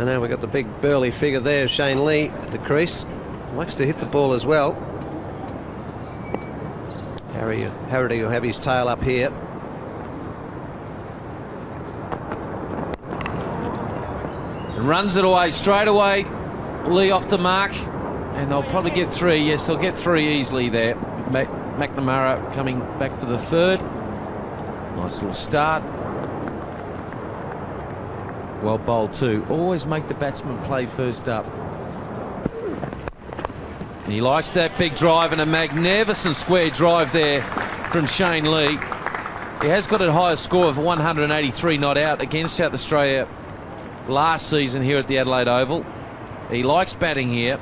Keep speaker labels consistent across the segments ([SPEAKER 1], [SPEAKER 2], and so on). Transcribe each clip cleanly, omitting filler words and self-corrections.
[SPEAKER 1] And now we've got the big burly figure there, Shane Lee, at the crease. Likes to hit the ball as well. Harrity will have his tail up here.
[SPEAKER 2] And runs it away straight away. Lee off the mark. And they'll probably get 3. Yes, they'll get 3 easily there. McNamara coming back for the 3rd. Nice little start. Well bowled too. Always make the batsman play first up. And he likes that big drive, and a magnificent square drive there from Shane Lee. He has got a higher score of 183 not out against South Australia last season here at the Adelaide Oval. He likes batting here.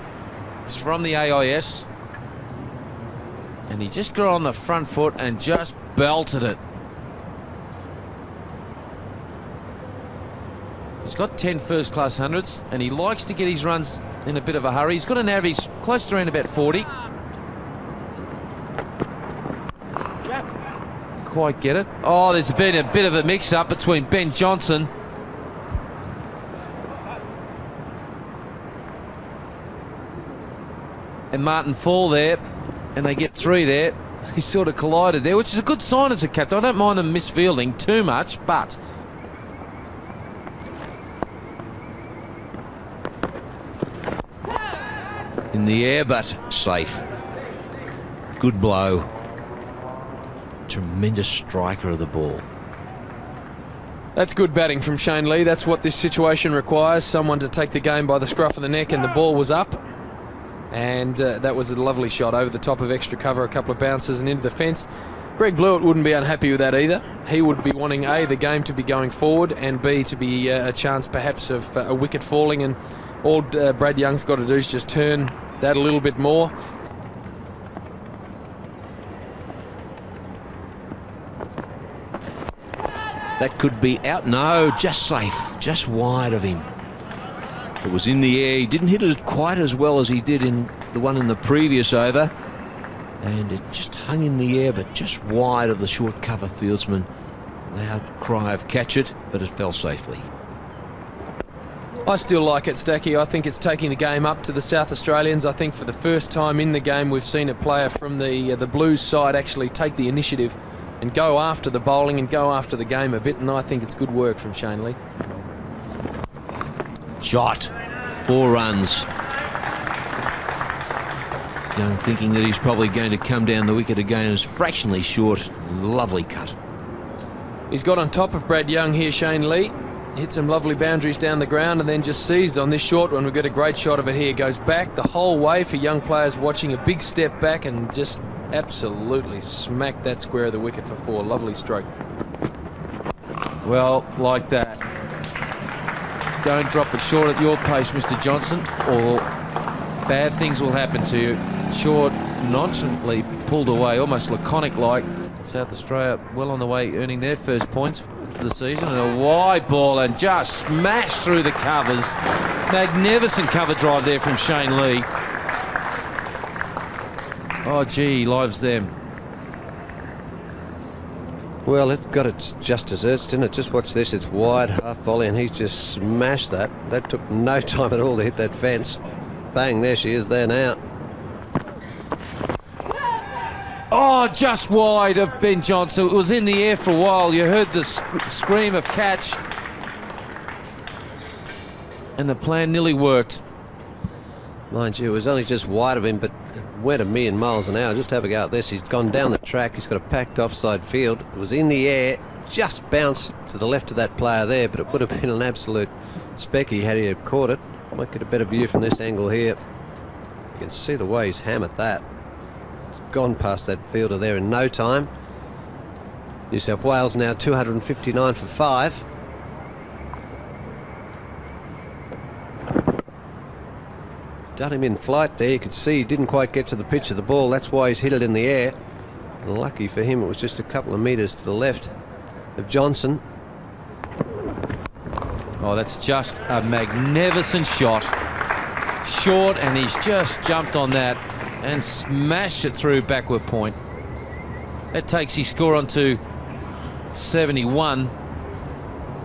[SPEAKER 2] He's from the AIS. And he just got on the front foot and just belted it. He's got 10 first-class hundreds, and he likes to get his runs in a bit of a hurry. He's got an average close to around about 40. Quite get it. Oh, there's been a bit of a mix-up between Ben Johnson and Martin Fall there, and they get 3 there. He sort of collided there, which is a good sign as a captain. I don't mind them misfielding too much, but
[SPEAKER 3] in the air, but safe. Good blow. Tremendous striker of the ball.
[SPEAKER 4] That's good batting from Shane Lee. That's what this situation requires. Someone to take the game by the scruff of the neck, and the ball was up. And that was a lovely shot over the top of extra cover, a couple of bounces and into the fence. Greg Blewett wouldn't be unhappy with that either. He would be wanting A, the game to be going forward, and B, to be a chance perhaps of a wicket falling, and all Brad Young's got to do is just turn that a little bit more.
[SPEAKER 3] That could be out. No, just safe, just wide of him. It was in the air. He didn't hit it quite as well as he did in the one in the previous over. And it just hung in the air, but just wide of the short cover fieldsman. Loud cry of catch it, but it fell safely.
[SPEAKER 4] I still like it, Stacky. I think it's taking the game up to the South Australians. I think for the first time in the game we've seen a player from the Blues side actually take the initiative and go after the bowling and go after the game a bit, and I think it's good work from Shane Lee.
[SPEAKER 3] Shot, 4 runs. Young thinking that he's probably going to come down the wicket again is fractionally short. Lovely cut.
[SPEAKER 4] He's got on top of Brad Young here, Shane Lee. Hit some lovely boundaries down the ground and then just seized on this short one. We've got a great shot of it here. Goes back the whole way for young players watching, a big step back and just absolutely smacked that square of the wicket for 4. Lovely stroke.
[SPEAKER 2] well, like that. Don't drop it short at your pace, Mr. Johnson, or bad things will happen to you. Short, nonchalantly pulled away, almost laconic-like. South Australia well on the way, earning their first points for the season, and a wide ball and just smashed through the covers. Magnificent cover drive there from Shane Lee. Oh gee, he lives them.
[SPEAKER 1] Well, it got its just desserts, didn't it? Just watch this. It's wide, half volley, and he's just smashed that. That took no time at all to hit that fence. Bang, there she is there now.
[SPEAKER 2] Oh, just wide of Ben Johnson. It was in the air for a while. You heard the scream of catch. And the plan nearly worked.
[SPEAKER 1] Mind you, it was only just wide of him, but it went a million miles an hour. Just have a go at this. He's gone down the track. He's got a packed offside field. It was in the air, just bounced to the left of that player there, but it would have been an absolute specky had he have caught it. Might get a better view from this angle here. You can see the way he's hammered that. It's gone past that fielder there in no time. New South Wales now 259 for 5. Done him in flight there. You could see he didn't quite get to the pitch of the ball. That's why he's hit it in the air. And lucky for him, it was just a couple of metres to the left of Johnson.
[SPEAKER 2] Oh, that's just a magnificent shot. Short, and he's just jumped on that and smashed it through backward point. That takes his score on to 71.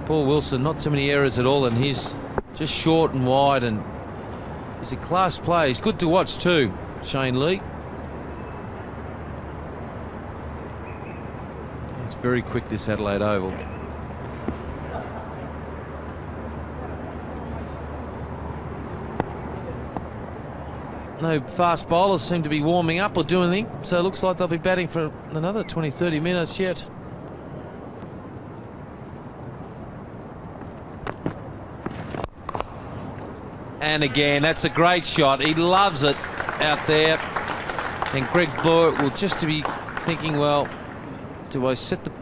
[SPEAKER 2] Paul Wilson, not too many errors at all in his just short and wide, and he's a class player. He's good to watch too, Shane Lee. It's very quick, this Adelaide Oval. No fast bowlers seem to be warming up or doing anything, so it looks like they'll be batting for another 20-30 minutes yet. And again, that's a great shot. He loves it out there. And Greg Blewett will just be thinking, well, do I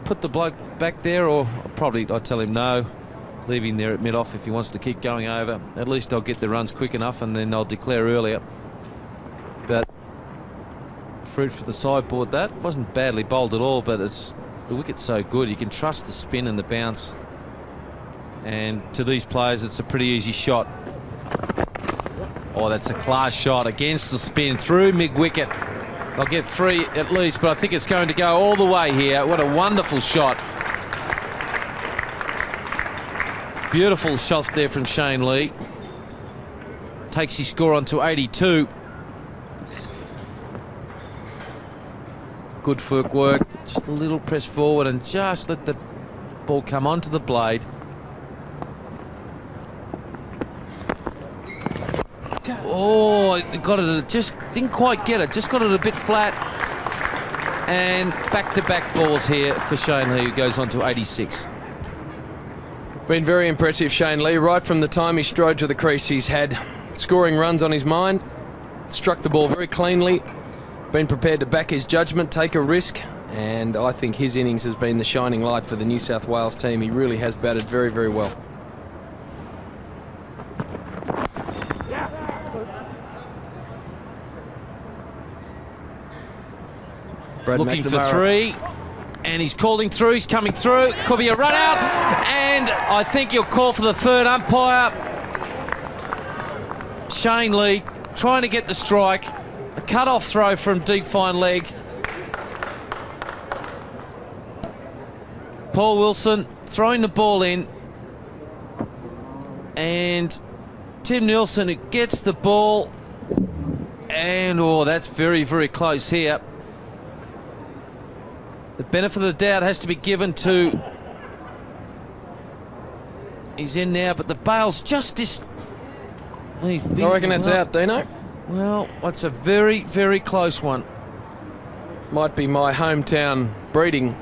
[SPEAKER 2] put the bloke back there, or probably I'll tell him no, leave him there at mid-off if he wants to keep going over. At least I'll get the runs quick enough, and then I'll declare earlier. But fruit for the sideboard. That wasn't badly bowled at all, but the wicket's so good, you can trust the spin and the bounce. And to these players, it's a pretty easy shot. Oh, that's a class shot against the spin through mid-wicket. I'll get 3 at least, but I think it's going to go all the way here. What a wonderful shot. Beautiful shot there from Shane Lee. Takes his score on to 82. Good footwork. Just a little press forward and just let the ball come onto the blade. Oh, got it. Just didn't quite get it. Just got it a bit flat. And back-to-back falls here for Shane Lee, who goes on to 86.
[SPEAKER 4] Been very impressive, Shane Lee. Right from the time he strode to the crease, he's had scoring runs on his mind. Struck the ball very cleanly. Been prepared to back his judgment, take a risk. And I think his innings has been the shining light for the New South Wales team. He really has batted very, very well.
[SPEAKER 2] Looking for 3, and he's calling through, he's coming through, could be a run out, and I think he'll call for the third umpire. Shane Lee trying to get the strike, a cut-off throw from deep fine leg. Paul Wilson throwing the ball in, and Tim Nielsen gets the ball, and oh, that's very, very close here. The benefit of the doubt has to be given to... He's in now, but the bail's just... I
[SPEAKER 4] reckon that's out, Dino.
[SPEAKER 2] Well, that's a very, very close one.
[SPEAKER 4] Might be my hometown breeding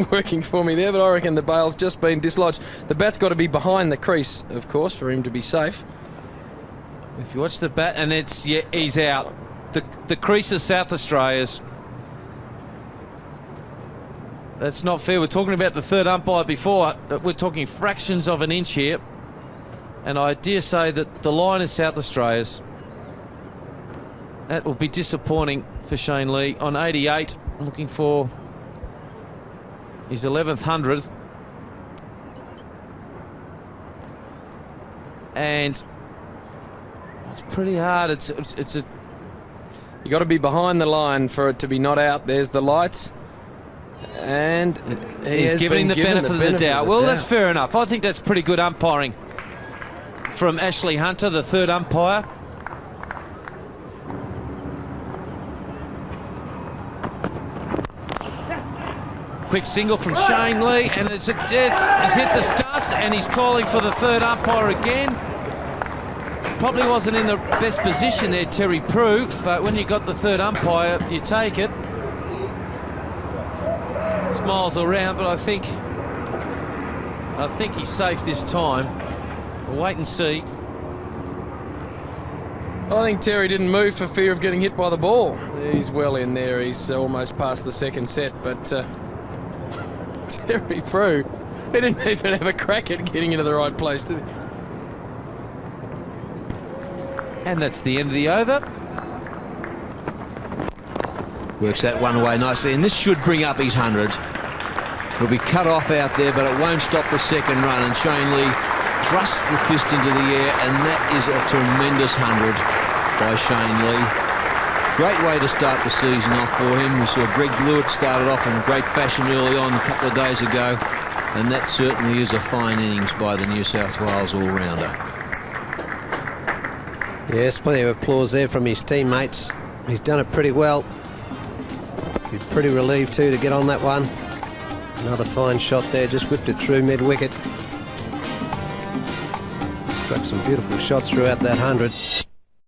[SPEAKER 4] working for me there, but I reckon the bail's just been dislodged. The bat's got to be behind the crease, of course, for him to be safe.
[SPEAKER 2] If you watch the bat, and it's... Yeah, he's out. The crease is South Australia's. That's not fair. We're talking about the third umpire before. We're talking fractions of an inch here. And I dare say that the line is South Australia's. That will be disappointing for Shane Lee. On 88, looking for his 11th 100th. And it's pretty hard. It's a...
[SPEAKER 4] You got to be behind the line for it to be not out. There's the lights. And
[SPEAKER 2] he's giving the benefit of the doubt. Well, that's fair enough. I think that's pretty good umpiring from Ashley Hunter, the third umpire. Quick single from Shane Lee, and he's hit the stumps, and he's calling for the third umpire again. Probably wasn't in the best position there, Terry Prue, but when you got the third umpire, you take it. Smiles around, but I think he's safe this time. We'll wait and see.
[SPEAKER 4] I think Terry didn't move for fear of getting hit by the ball. He's well in there. He's almost past the second set, but Terry Prue, he didn't even have a crack at getting into the right place, did he?
[SPEAKER 2] And that's the end of the over.
[SPEAKER 3] Works that one away nicely, and this should bring up his 100. He'll be cut off out there, but it won't stop the second run, and Shane Lee thrusts the fist into the air, and that is a tremendous 100 by Shane Lee. Great way to start the season off for him. We saw Greg Blewett started off in great fashion early on a couple of days ago, and that certainly is a fine innings by the New South Wales all-rounder.
[SPEAKER 1] Yes, plenty of applause there from his teammates. He's done it pretty well. He's pretty relieved too to get on that one. Another fine shot there, just whipped it through mid-wicket. Struck some beautiful shots throughout that 100.